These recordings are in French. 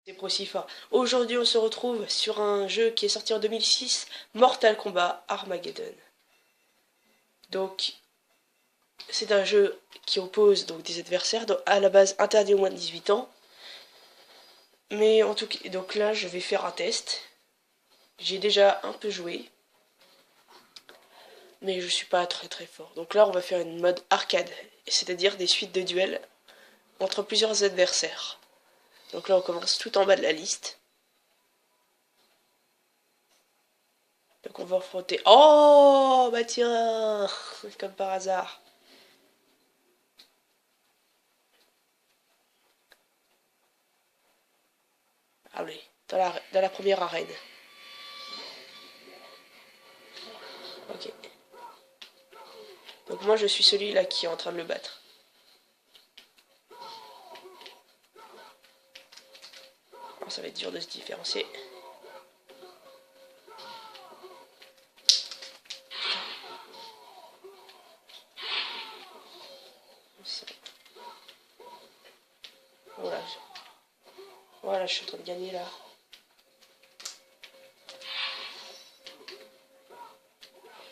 C'est Procifa. Aujourd'hui, on se retrouve sur un jeu qui est sorti en 2006, Mortal Kombat Armageddon. Donc, c'est un jeu qui oppose donc des adversaires, donc à la base interdit aux moins de 18 ans. Mais en tout cas, donc là, je vais faire un test. J'ai déjà un peu joué, mais je suis pas très fort. Donc là, on va faire une mode arcade, c'est-à-dire des suites de duels entre plusieurs adversaires. Donc là, on commence tout en bas de la liste. Donc on va affronter... Oh bah tiens, comme par hasard. Allez, dans la première arène. Ok. Donc moi je suis celui-là qui est en train de le battre. Alors, ça va être dur de se différencier. Voilà. Voilà, je suis en train de gagner là.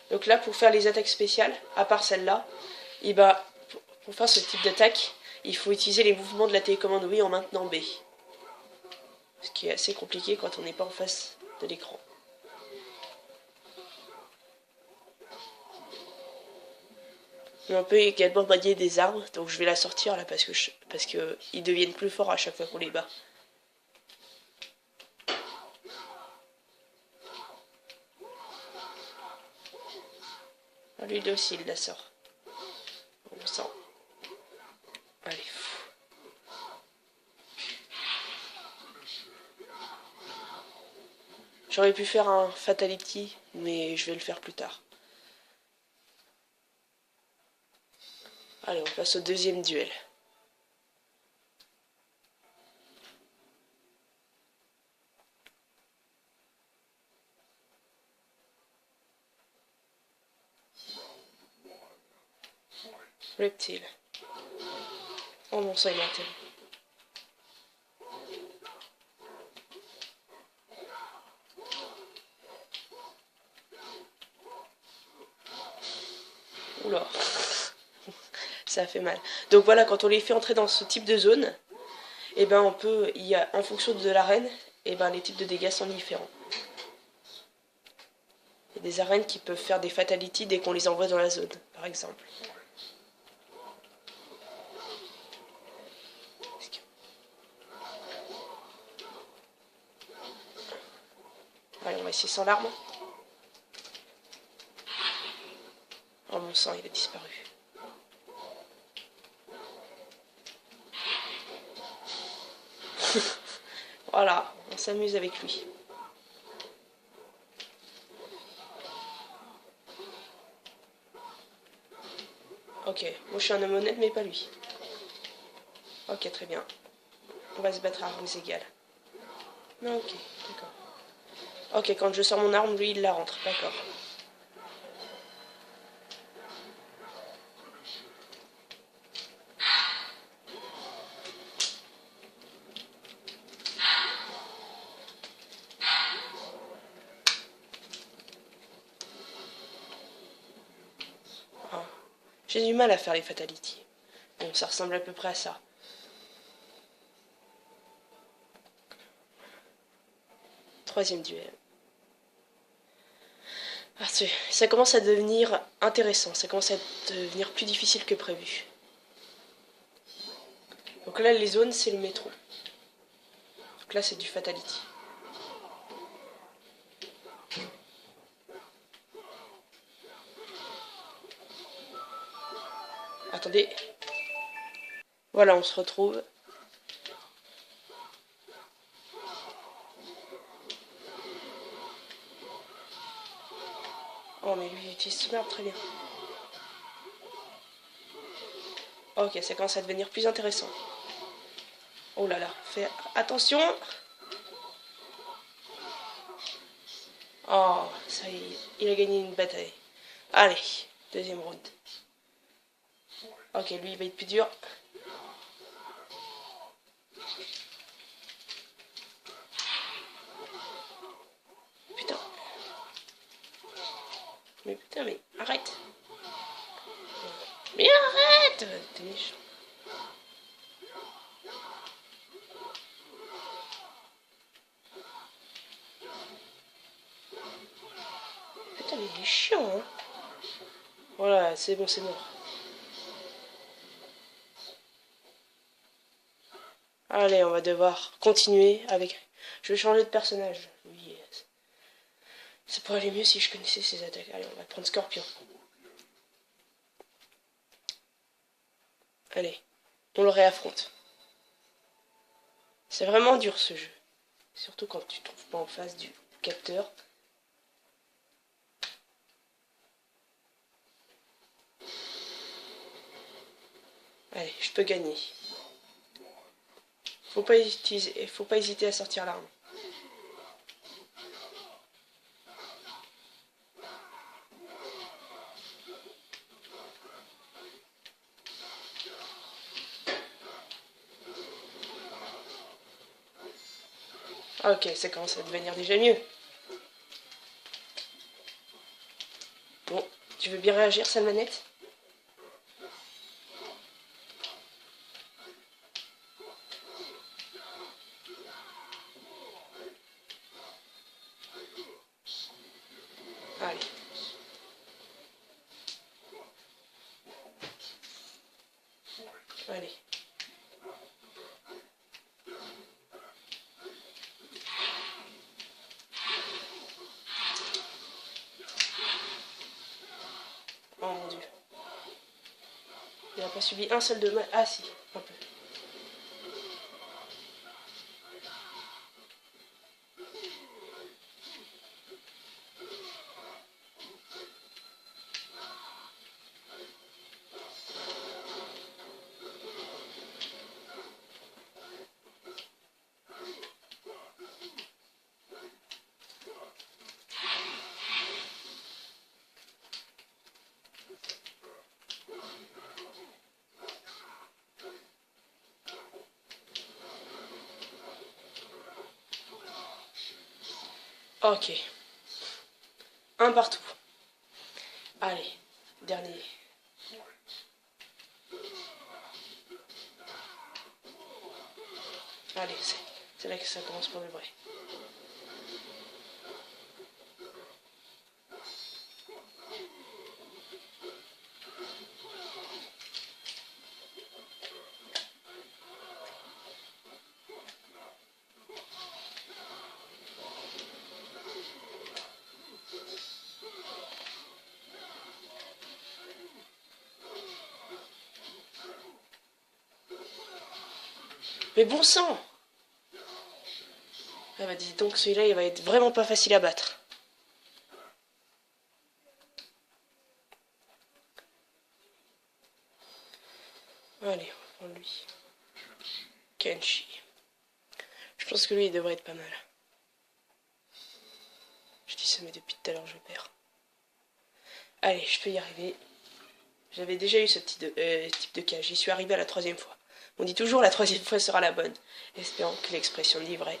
Donc là, pour faire les attaques spéciales, à part celle-là, et bah, pour faire ce type d'attaque, il faut utiliser les mouvements de la télécommande Wii en maintenant B. Ce qui est assez compliqué quand on n'est pas en face de l'écran. Mais on peut également manier des armes, donc je vais la sortir là parce que ils deviennent plus forts à chaque fois qu'on les bat. Lui aussi il la sort. On sent. Allez. J'aurais pu faire un fatality, mais je vais le faire plus tard. Allez, on passe au deuxième duel. Reptile. Oh mon sang, il m'a tellement. Oula. Ça a fait mal. Donc voilà, quand on les fait entrer dans ce type de zone, et ben on peut, en fonction de l'arène, et ben les types de dégâts sont différents. Il y a des arènes qui peuvent faire des fatalities dès qu'on les envoie dans la zone, par exemple. Allez, on va essayer sans l'arme. Oh mon sang, il a disparu. Voilà, on s'amuse avec lui. Ok, moi je suis un homme honnête mais pas lui. Ok, très bien. On va se battre à armes égales. Non, ok, d'accord. Ok, quand je sors mon arme, lui il la rentre, d'accord. Ah. J'ai du mal à faire les fatalities. Bon, ça ressemble à peu près à ça. Troisième duel. Ah, ça commence à devenir intéressant, ça commence à devenir plus difficile que prévu. Donc là, les zones, c'est le métro. Donc là, c'est du fatality. Attendez. Voilà, on se retrouve. Oh, mais lui, il utilise son arme très bien. Ok, ça commence à devenir plus intéressant. Oh là là, fais attention. Oh, ça y est, il a gagné une bataille. Allez, deuxième round. Ok, lui, il va être plus dur. Mais putain, mais arrête. Mais arrête. T'es méchant. Putain, mais il est chiant, hein. Voilà, c'est bon, c'est mort. Allez, on va devoir continuer avec... Je vais changer de personnage. Oui, ça pourrait aller mieux si je connaissais ses attaques. Allez, on va prendre Scorpion. Allez, on le réaffronte. C'est vraiment dur ce jeu. Surtout quand tu te trouves pas en face du capteur. Allez, je peux gagner. Faut pas hésiter à sortir l'arme. Ah, ok, ça commence à devenir déjà mieux. Bon, tu veux bien réagir, Salmanette? Allez. Allez. Oh mon dieu. Il n'a pas subi un seul dommage. Ah si, un peu. Ok. Un partout. Allez, dernier. Allez, c'est là que ça commence pour le vrai. Mais bon sang! Ah bah dis donc, celui-là, il va être vraiment pas facile à battre. Allez, on va prendre lui. Kenshi. Je pense que lui, il devrait être pas mal. Je dis ça, mais depuis tout à l'heure, je perds. Allez, je peux y arriver. J'avais déjà eu ce type de cas. J'y suis arrivé à la 3e fois. On dit toujours la 3e fois sera la bonne. Espérons que l'expression dit vrai.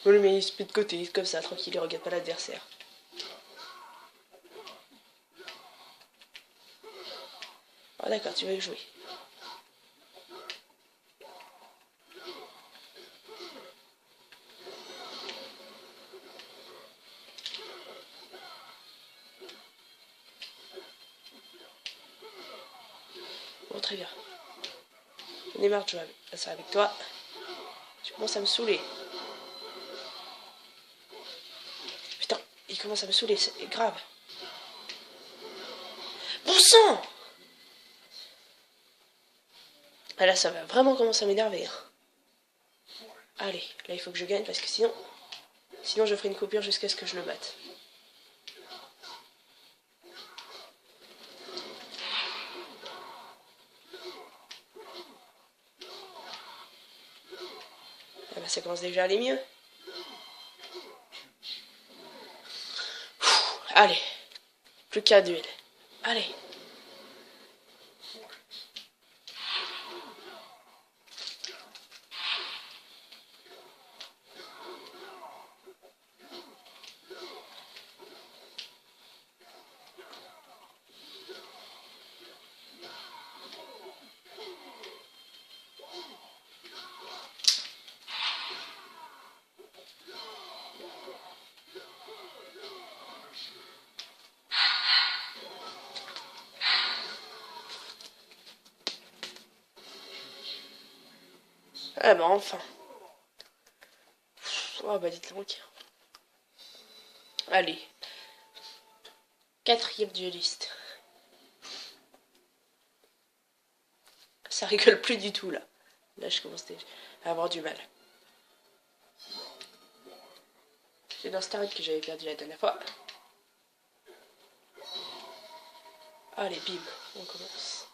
On le met de côté, comme ça, tranquille, il regarde pas l'adversaire. Ah d'accord, tu veux jouer. Bon, très bien. J'en ai marre de jouer avec toi. Tu commences à me saouler. Putain, il commence à me saouler, c'est grave. Bon sang! Ah là, ça va vraiment commencer à m'énerver. Hein. Allez, là, il faut que je gagne parce que sinon je ferai une coupure jusqu'à ce que je le batte. Ah bah, ça commence déjà à aller mieux. Allez, plus qu'un duel. Allez. Ah bah enfin. Oh bah dites donc. Allez. Quatrième dueliste. Ça rigole plus du tout là. Là je commence déjà à avoir du mal. C'est dans Starred que j'avais perdu la dernière fois. Allez, bim, on commence.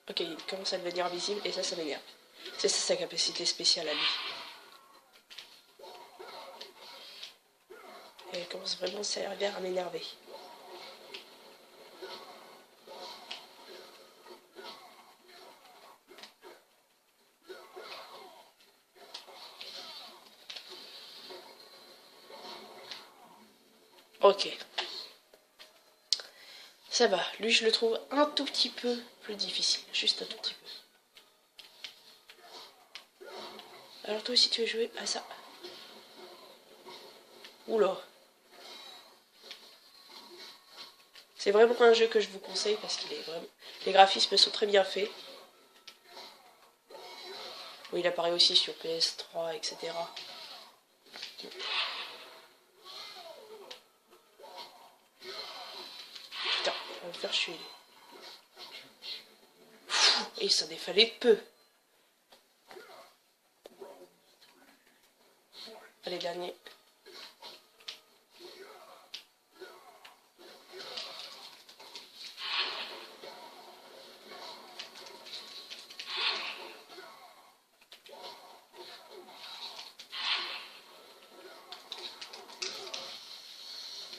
Ok, il commence à devenir invisible et ça m'énerve. C'est ça sa capacité spéciale à lui. Et elle commence vraiment à servir à m'énerver. Ok. Ça va, lui je le trouve un tout petit peu plus difficile. Juste un tout petit peu. Alors toi aussi tu veux jouer à ça. Oula. C'est vraiment un jeu que je vous conseille parce qu'il est vraiment... Les graphismes sont très bien faits. Oui, il apparaît aussi sur PS3, etc. Putain, on va me faire chier. Et il s'en est fallu de peu. Allez, dernier.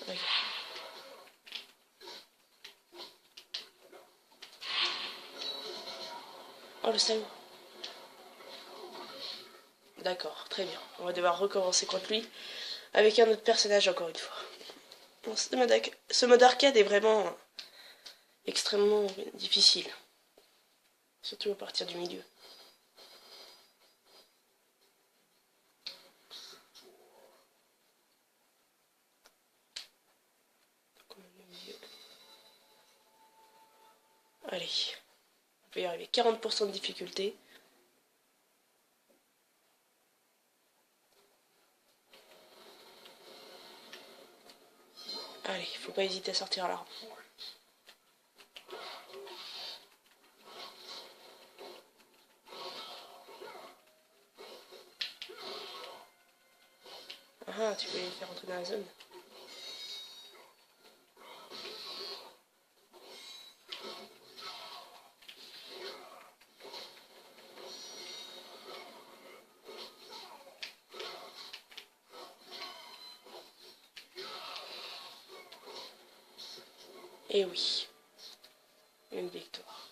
Okay. Oh le salaud. D'accord, très bien. On va devoir recommencer contre lui avec un autre personnage encore une fois. Bon, ce mode arcade est vraiment extrêmement difficile. Surtout à partir du milieu. Allez, on peut y arriver. 40% de difficulté. Allez, faut pas hésiter à sortir l'arme. Ah, tu peux les faire entrer dans la zone. Et oui, une victoire.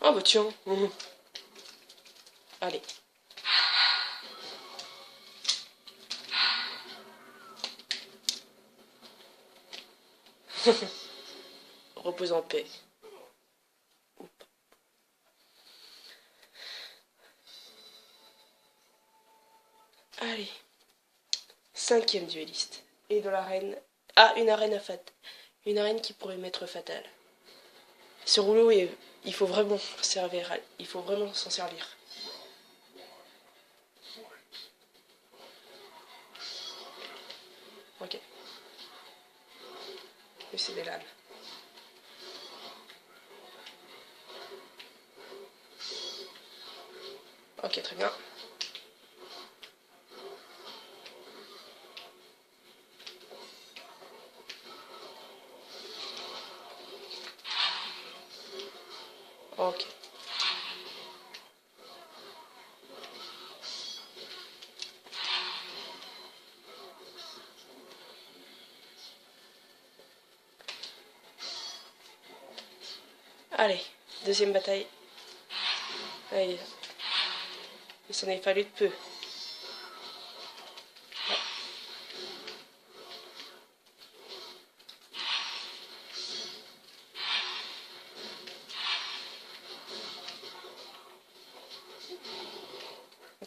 Oh bah tiens. Allez. Repose en paix. Allez. Cinquième dueliste. Et dans l'arène... Ah, une arène à fat. Une arène qui pourrait m'être fatale. Ce rouleau, il faut vraiment servir. Il faut vraiment s'en servir. Ok. Et c'est des lames. Ok, très bien. Ok. Allez, deuxième bataille. Allez. Il s'en est fallu de peu.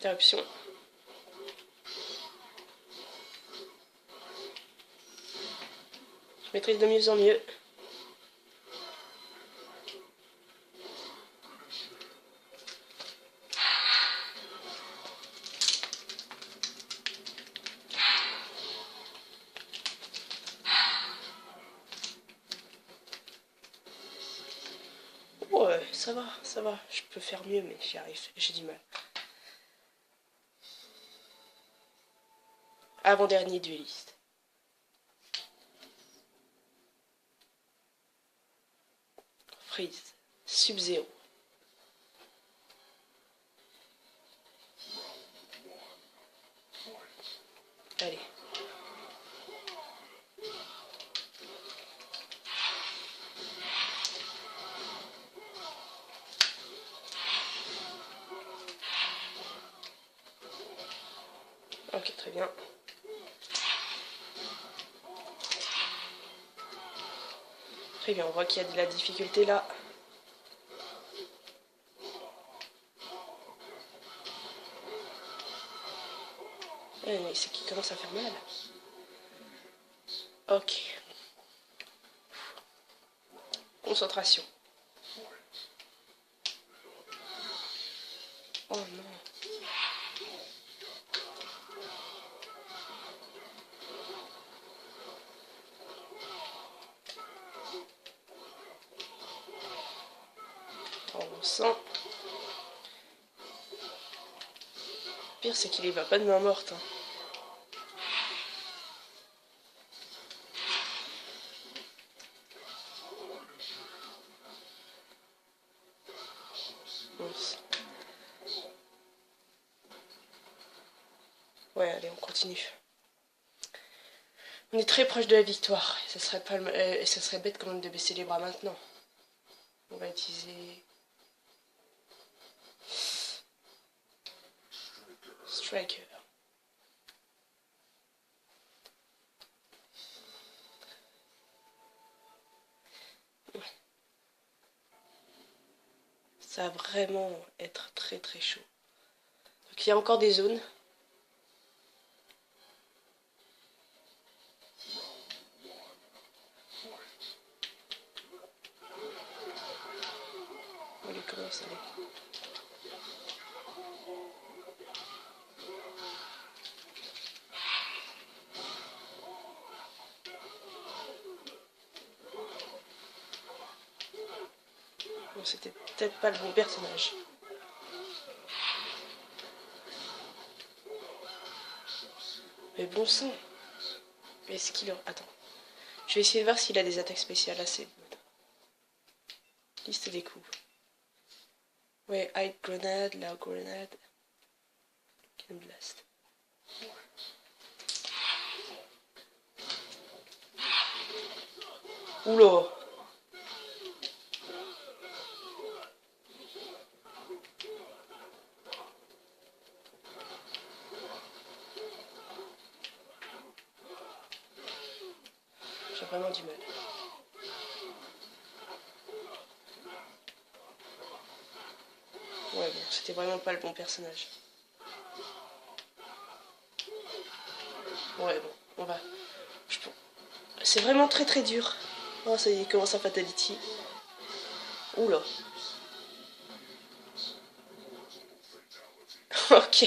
interruption. Je maîtrise de mieux en mieux. Ouais, ça va. Je peux faire mieux, mais j'y arrive. J'ai du mal. Avant-dernier dueliste. Freeze. Sub-Zero. Allez. Ok, très bien. Très bien, on voit qu'il y a de la difficulté là. Mais c'est qui commence à faire mal. Ok. Concentration. Oh non. Oh, on sent. Le pire, c'est qu'il y va pas de main morte. Hein. Ouais, allez, on continue. On est très proche de la victoire. Et ça serait, pas ça serait bête quand même de baisser les bras maintenant. On va utiliser... Striker. Ouais. Ça va vraiment être très très chaud. Donc il y a encore des zones. On les commence à aller. Bon, c'était peut-être pas le bon personnage. Mais bon sang. Est-ce qu'il a... Attends. Je vais essayer de voir s'il a des attaques spéciales assez. Liste des coups. Ouais, Hide Grenade, Loud Grenade. Can Blast. Oula. J'ai vraiment du mal. Ouais, bon, c'était vraiment pas le bon personnage. Ouais, bon, on va... C'est vraiment très très dur. Oh, ça y est, il commence à Fatality. Oula. Ok.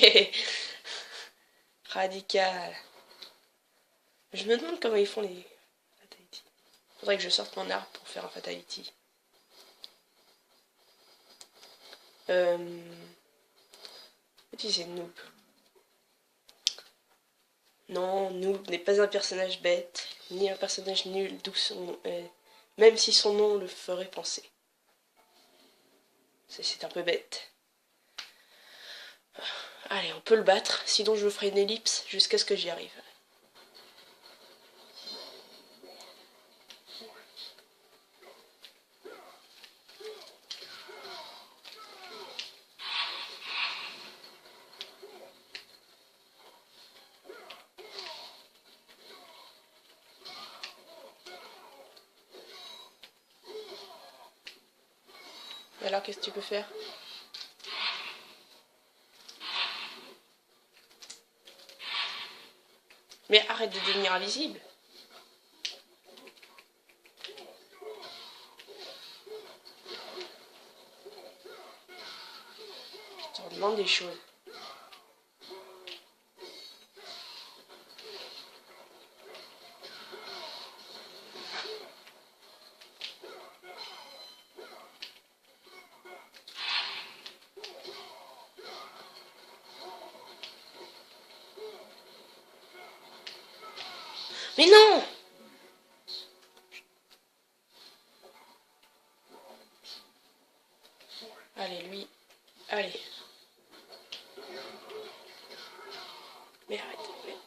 Radical. Je me demande comment ils font les Fatality. Faudrait que je sorte mon arbre pour faire un Fatality. Utiliser Noob. Non, Noob n'est pas un personnage bête, ni un personnage nul, d'où son même si son nom le ferait penser. C'est un peu bête. Allez, on peut le battre, sinon je ferai une ellipse jusqu'à ce que j'y arrive. Alors, qu'est-ce que tu peux faire? arrête de devenir invisible. Je te demande des choses. Mais non! Allez, lui. Allez. Mais arrête. Mais...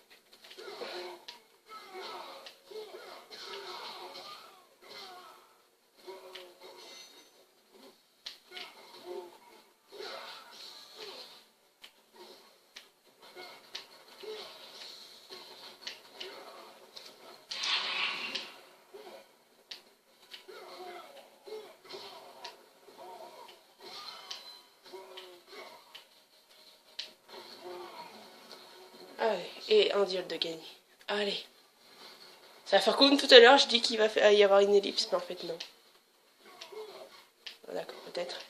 Allez. Et un duel de gagner. Allez. Ça va faire comme tout à l'heure, je dis qu'il va y avoir une ellipse, mais en fait non. Ah, d'accord, peut-être.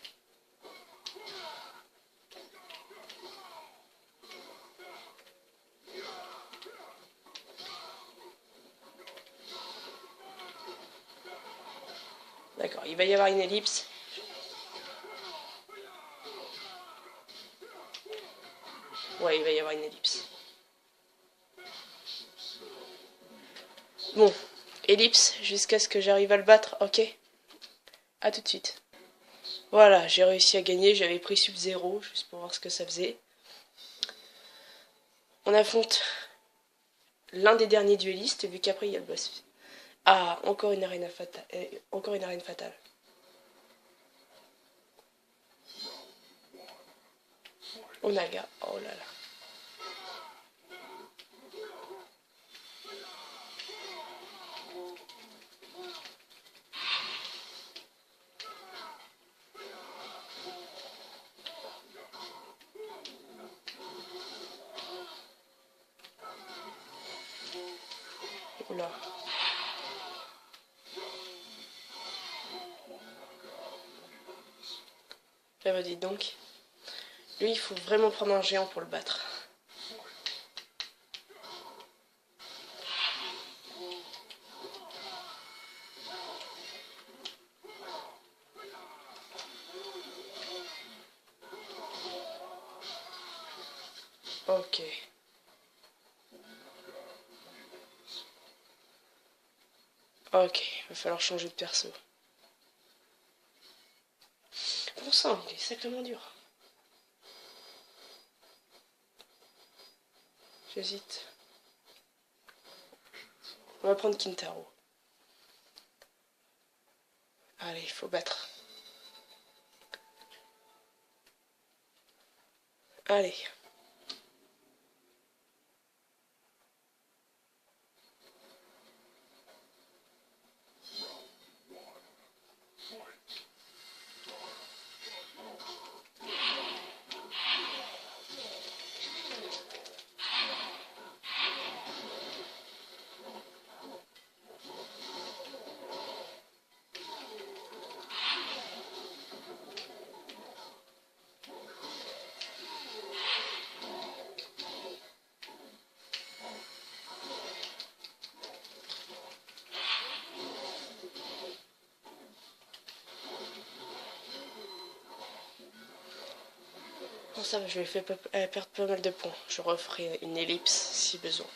D'accord, il va y avoir une ellipse. Ouais, il va y avoir une ellipse. Bon, ellipse jusqu'à ce que j'arrive à le battre, ok? A tout de suite. Voilà, j'ai réussi à gagner, j'avais pris Sub-Zero, juste pour voir ce que ça faisait. On affronte l'un des derniers duellistes, vu qu'après il y a le boss. Ah, encore une arène fatale. Encore une arène fatale. Onaga, oh là là. Oula. Eh bah dites donc. Lui, il faut vraiment prendre un géant pour le battre. Ok. Ok, il va falloir changer de perso. Bon sang, il est sacrément dur. J'hésite. On va prendre Kintaro. Allez, il faut battre. Allez. Bon, ça va, je vais faire perdre pas mal de points. Je referai une ellipse si besoin.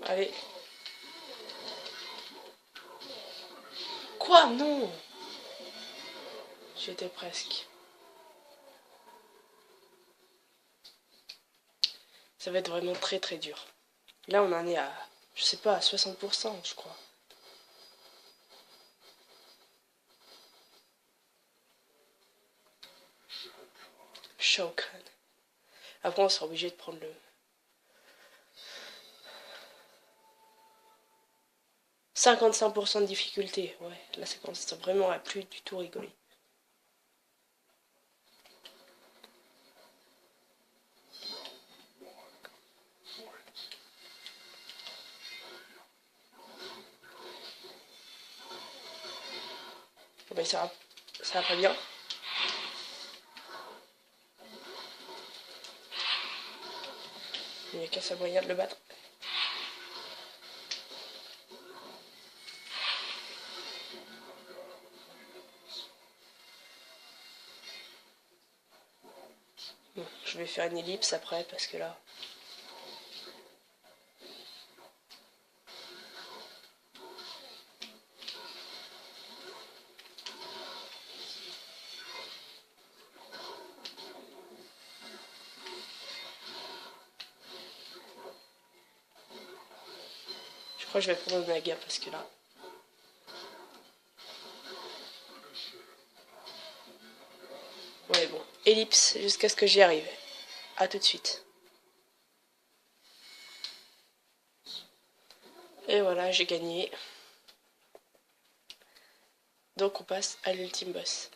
Allez. Quoi? Non! J'étais presque. Ça va être vraiment très très dur. Là on en est à, je sais pas, à 60% je crois. Shao Kahn. Après on sera obligé de prendre le... 55% de difficulté. Ouais, là ça commence vraiment à plus du tout rigoler. Mais ça va pas bien. Il n'y a qu'un seul moyen de le battre. Bon, je vais faire une ellipse après parce que là... Je crois que je vais prendre un naga parce que là... Ouais bon, ellipse jusqu'à ce que j'y arrive. A tout de suite. Et voilà, j'ai gagné. Donc on passe à l'ultime boss.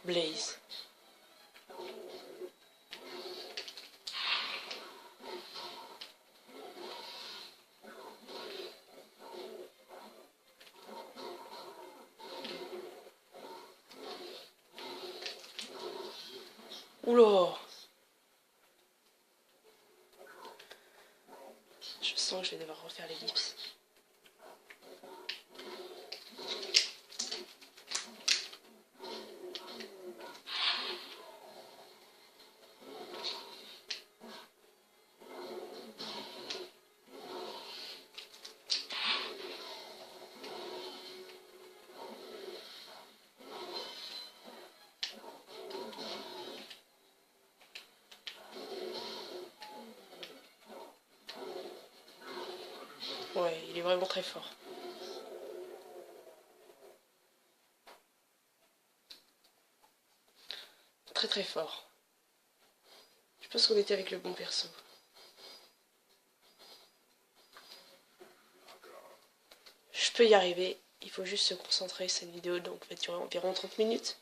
Blaze. Oula! Je sens que je vais devoir refaire l'ellipse. Ouais, il est vraiment très fort. Très très fort. Je pense qu'on était avec le bon perso. Je peux y arriver. Il faut juste se concentrer. Cette vidéo donc va durer environ 30 minutes.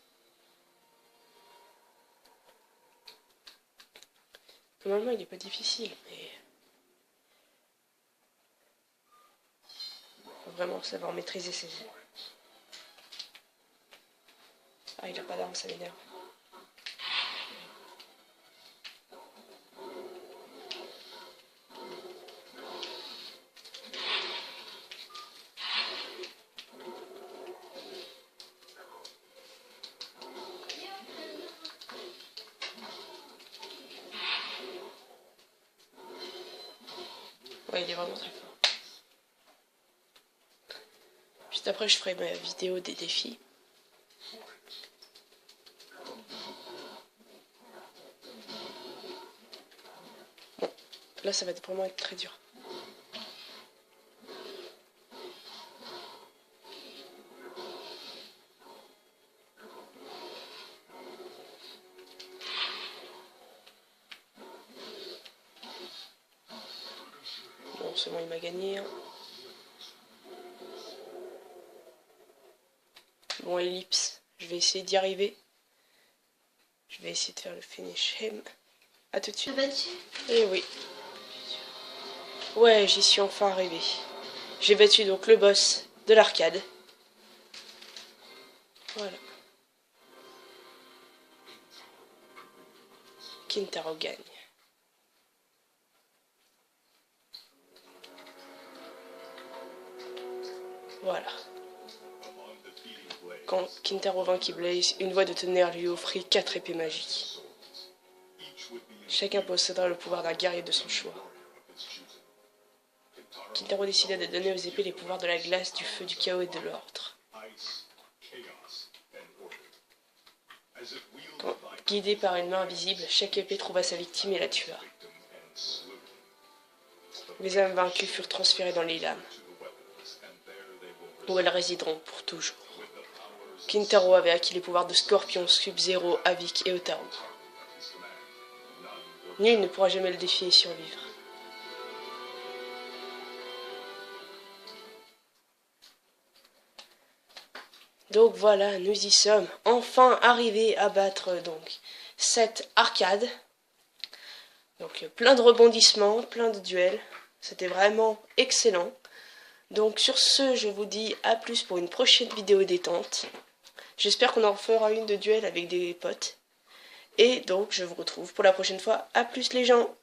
Normalement il n'est pas difficile, mais... faut vraiment savoir maîtriser ses... Ah, il a pas d'arme, ça m'énerve. Ouais, il est vraiment très fort. Juste après, je ferai ma vidéo des défis. Bon, là, ça va vraiment être très dur. Bon, seulement il m'a gagné. Hein. Bon, ellipse. Je vais essayer d'y arriver. Je vais essayer de faire le finish him. A tout de suite. Eh oui. Ouais, j'y suis enfin arrivé. J'ai battu donc le boss de l'arcade. Voilà. Kintaro gagne. Voilà. Quand Kintaro vainquit Blaze, une voix de tonnerre lui offrit 4 épées magiques. Chacun possédera le pouvoir d'un guerrier de son choix. Kintaro décida de donner aux épées les pouvoirs de la glace, du feu, du chaos et de l'ordre. Guidée par une main invisible, chaque épée trouva sa victime et la tua. Les âmes vaincues furent transférées dans les lames, où elles résideront pour toujours. Kintaro avait acquis les pouvoirs de Scorpion, Sub-Zero, Havik et Otaru. Nul ne pourra jamais le défier et survivre. Donc voilà, nous y sommes, enfin arrivés à battre donc cette arcade. Donc plein de rebondissements, plein de duels, c'était vraiment excellent. Donc sur ce, je vous dis à plus pour une prochaine vidéo détente. J'espère qu'on en fera une de duel avec des potes. Et donc je vous retrouve pour la prochaine fois. À plus les gens!